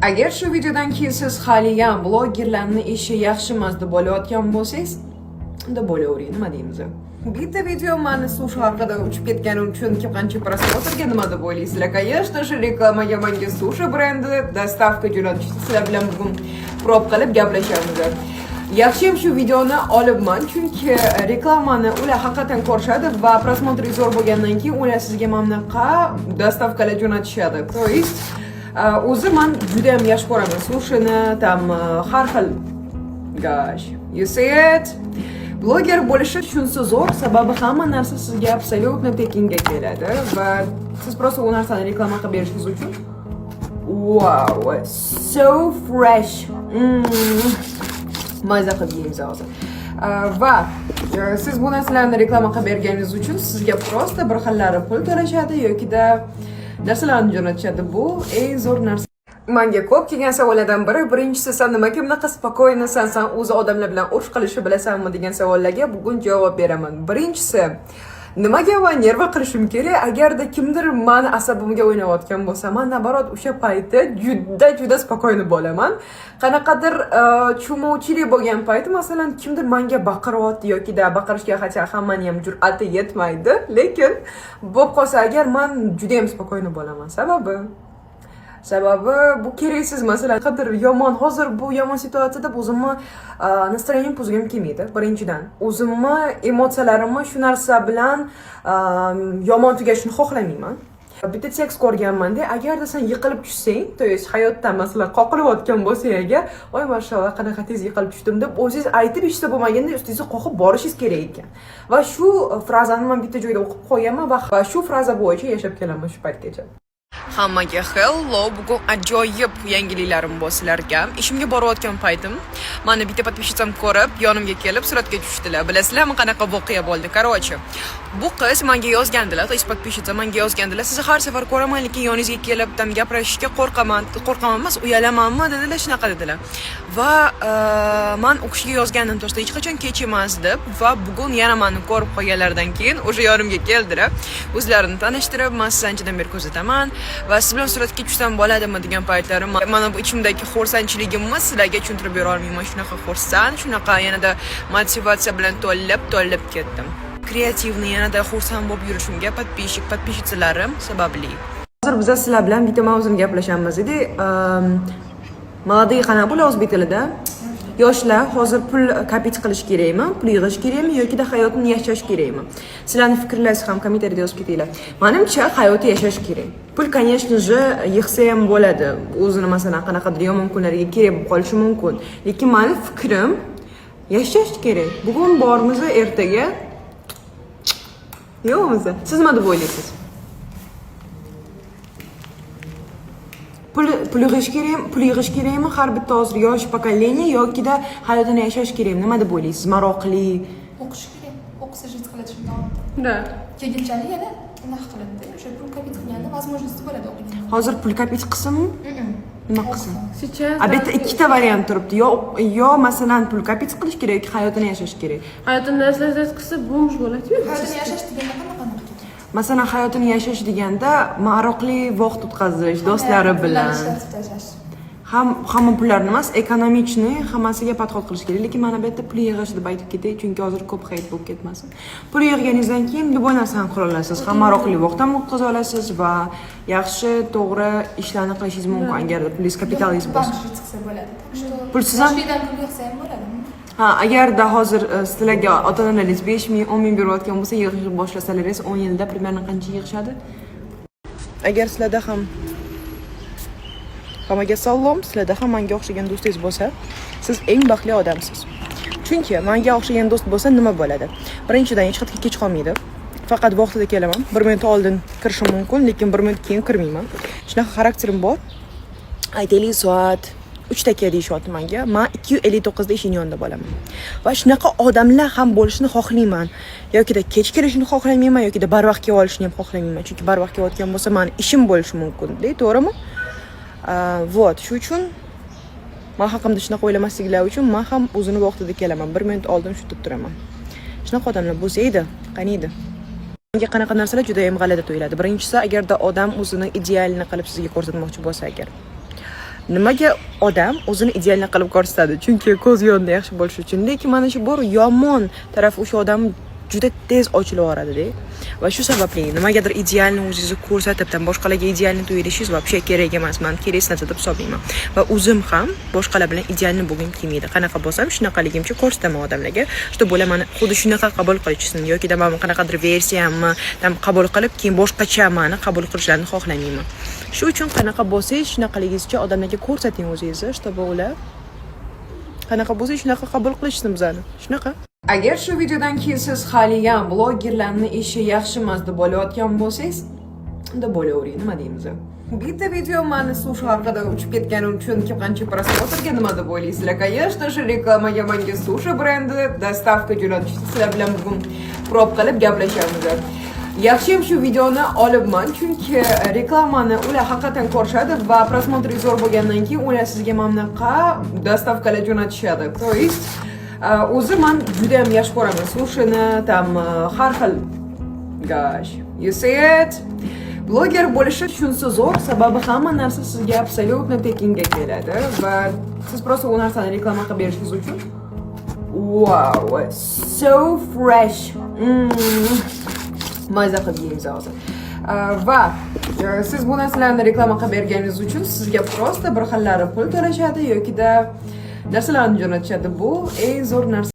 Agar shu videodan keyin siz haliyam blogerlarni ishi yaxshi emas deb bo'layotgan bo'lsangiz, unda bo'lavering, nima deymiz? Bitta video mani sushi haqida uchib ketgani uchun qancha prosmotrga nima deb o'ylaysizlar? Конечно же, reklamaga menga sushi brendi dostavka jo'natishdi. Sizlar bilan bugun prop qilib gaplashamiz. Yaxshiyam shu videoni olibman, chunki reklamani ular haqiqatan ko'rishadi va prosmotri zo'r bo'lgandan keyin ular sizga mamnaqa dostavkalar jo'natishadi. To есть o'zi men juda ham yaxshi ko'raman sushini, tam har xil. Gosh, you see it? Bloger bo'lish shunisi zo'r, sababi hamma narsa sizga absolutno tekinga keladi va siz просто u narsani reklama qilib berishingiz uchun wow, so fresh. Maza qilib yeymiz hozir. Va siz bu narsalarni reklama qilib berganingiz uchun sizga просто bir xillari pul to'lashadi yoki-da narsalarni jo'natishadi. Bu eng zo'r narsa. Menga ko'p kelgan savollardan biri, birinchisi sen nimaga bunaqa spokойныsan, sen o'zi odamlar bilan urush qilishni bilasanmi degan savollarga bugun javob beraman. Birinchisi, nimaga va nerva qilishim kerak? Agarda kimdir meni asabimga o'ynayotgan bo'lsa, men nabarot o'sha paytda juda spokойный bo'laman. Qanaqadir chumovchilik bo'lgan payt, masalan, kimdir menga baqiryapti yoki-da baqirishga hatto hammani ham jur'ati yetmaydi, lekin bo'lib qolsa agar men juda ham spokойный bo'laman. Sababi bu keraksiz, masalan, qadr yomon, hozir bu yomon situatsiyada o'zimni настроением buzgim kelmaydi. Birinchidan, o'zimni emotsiyalarimni shu narsa bilan yomon tugashini xohlamayman. Bitta tekst ko'rganman-da, agarda sen yiqilib tushsang, to есть hayotdan masalan qoqilayotgan bo'lsang agar, "Voy mashallah, qanaqa tez yiqilib tushdim" deb o'zingiz aytib ishsa bo'lmaganda ustingizga qoqib borishingiz kerak ekan. Va shu frazani men bitta joyda o'qib qo'yaman va shu fraza bo'yicha yashab kelaman shu paytgacha. Hammaga hello, bugun ajoyib yangiliklarim bor sizlarga. Ishimga borayotgan paytim, meni bitta podpishchim ko'rib, yonimga kelib suratga tushdilar. Bilasizlarmi qanaqa voqea bo'ldi? Короче, bu qiz menga yozgandilar, to есть podpishchim menga yozgandilar. Sizni har safar ko'raman, lekin yoningizga kelib tam gapirishga qo'rqaman emas, uyalamanmi dedilar, shunaqa dedilar. Va men o'qishga yozgandim to'g'risida hech qachon kech emas deb va bugun yana meni ko'rib qolganlardan keyin o'sha yonimga keldilar. O'zlarini tanishtirib, men sizni anchadan beri kuzataman va siz bilan suratga tushsam bo'ladimi degan paytlarim, mana bu ichimdagi xursandchiligimni sizlarga tushuntirib bera olmayman. Shunaqa xursand, shunaqa yanada motivatsiya bilan to'lib ketdim. Kreativni yanada xursand bo'lib yurishimga podpishchilarim sababli. Hozir biz sizlar bilan bitta mavzuni gaplashamiz edi. Молодые qanaqa bo'ladi o'zbek tilida? Yoshlar hozir pul kapit qilish kerakmi, pul yig'ish kerakmi yoki-da hayotni yashash kerakmi? Sizlarning fikrlaringizni ham kommentariyada yozib ketinglar. Menimcha hayotni yashash kerak. Pul, конечно же, yig'sa ham bo'ladi. O'zini masalan qanaqadir yomon kunlarga kerak bo'lib qolishi mumkin. Lekin mening fikrim yashash kerak. Bugun bormiz, ertaga yo'qmiz. Siz nima deb o'ylaysiz? Pul yig'ish kerakmi har bitta hozir yosh pokoleniya yoki-da hayotini yashash kerakmi? Nima deb o'ylaysiz? Maroqli o'qish kerak. O'qisa jit qiladi shunday. Da. Keyinchalik yana unaqa qiladi. O'sha pul kapit qilganda возможность bo'ladi o'qiganda. Hozir pul kapit qilsinmi? Nima qilsin? Сейчас. Bitta ikkita variant turibdi. Yo masalan pul kapit qilish kerak yoki hayotini yashash kerak. Hayotini yashash qilsa bomj bo'ladi-ku. Hayotini yashash deganda qanaqa? Masalan hayotini yashash deganda maroqli vaqt o'tkazish, do'stlari bilan. Hamma pullarni emas, ekonomichni hammasiga podxod qilish kerak. Lekin mana bu yerda pul yig'ish deb aytib ketay, chunki hozir ko'p hayt bo'lib ketmasin. Pul yig'ganingizdan keyin bu narsani qila olasiz. Ham maroqli vaqt ham o'tkaza olasiz va yaxshi, to'g'ri ishlarni qilishingiz mumkin agarda pulingiz kapitalingiz bo'lsa. Pulsiz ham pul yig'sa ham bo'ladimi? Ha, agarda hozir sizlarga ota-onalaringiz 5 ming, 10 ming berayotgan bo'lsa, yig'ishni boshlasangiz 10 yilda примерно qancha yig'ishadi? Agar sizlarda ham hammaga salom, sizlarda ham menga o'xshagan do'stingiz bo'lsa, siz eng baxtli odamsiz. Chunki menga o'xshagan do'st bo'lsa nima bo'ladi? Birinchidan hech qayerga kech qolmaydi. Faqat vaqtida kelaman. 1 minut oldin kirishim mumkin, lekin 1 minut keyin kirmayman. Shunaqa xarakterim bor. Aytaylik soat 3 da deyishyapti menga. Men 2:59 da ishning yonida bo'laman. Va shunaqa odamlar ham bo'lishini xohlayman. Yoki-da kech kelishini xohlamayman, yoki-da barvaqt kelib olishni ham xohlamayman. Chunki barvaqt kelayotgan bo'lsa, meni ishim bo'lishi mumkin, to'g'rimi? Вот, shu uchun men haqimda shunaqa o'ylamasliklari uchun men ham o'zini vaqtida kelaman. 1 minut oldin shu tutib turaman. Shunaqa odamlar bo'lsa edi, qaniydi? Menga qanaqa narsalar juda ham g'alati tuyuladi. Birinchisi, agarda odam o'zini idealini qilib sizga ko'rsatmoqchi bo'lsa agar. Nimaga odam o'zini idealni qilib ko'rsatadi? Chunki ko'z yonida yaxshi bo'lish uchun. Lekin mana shu bor yomon tarafi o'sha odam juda tez ochilib yoradi-da. Va shu sababli nimagadir idealni o'zingizni ko'rsatib, boshqalarga idealni tuyulishingiz вообще kerak emas. Men kerak narsa deb hisoblayman. Va o'zim ham boshqalar bilan idealni bo'lgim kelmaydi. Qanaqa bo'lsam, shunaqaligimcha ko'rsataman odamlarga. Что bo'la mani xuddi shunaqa qabul qilishsin yoki da men qanaqadir versiyamni qabul qilib, keyin boshqacha meni qabul qilishlarini xohlamayman. Shu uchun qanaqa bo'lsangiz, shunaqaligingizcha odamlarga ko'rsating o'zingizni, чтобы ular qanaqa bo'lsa shunaqa qabul qilishsin bizani. Shunaqa. Agar shu videodan keyin siz haliyam blogerlarning ishi yaxshi emas deb o'ylayotgan bo'lsangiz, unda bo'lavering, nima deymiz? Bitta video mani sushi haqida uchib ketgani uchun qancha просмотрga nima deb o'ylaysizlar? Конечно же, reklamaga menga sushi brendi dostavka jo'natishdi. Sizlar bilan bugun prop qilib gaplashamiz. Yaxshiyam shu videoni olibman, chunki reklamani ular haqiqatan ko'rishadi va просмотры zo'r bo'lgandan keyin ular sizga mamnaqa dostavkalar jo'natishadi. То есть o'zi men juda ham yaxshi ko'raman sushini, har xil. Gosh, you see it? Bloger bo'lishi shuncha zo'r, sababi hamma narsa sizga absolutno tekinga keladi va siz просто u narsani reklama qilib berishingiz uchun wow, so fresh. Maza qilib yeymiz hozir. Va siz bu narsalarni reklama qilib berganingiz uchun sizga просто bir xillari pul to'lashadi yoki da narsalarni jo'natishadi. Bu eng zo'r narsa.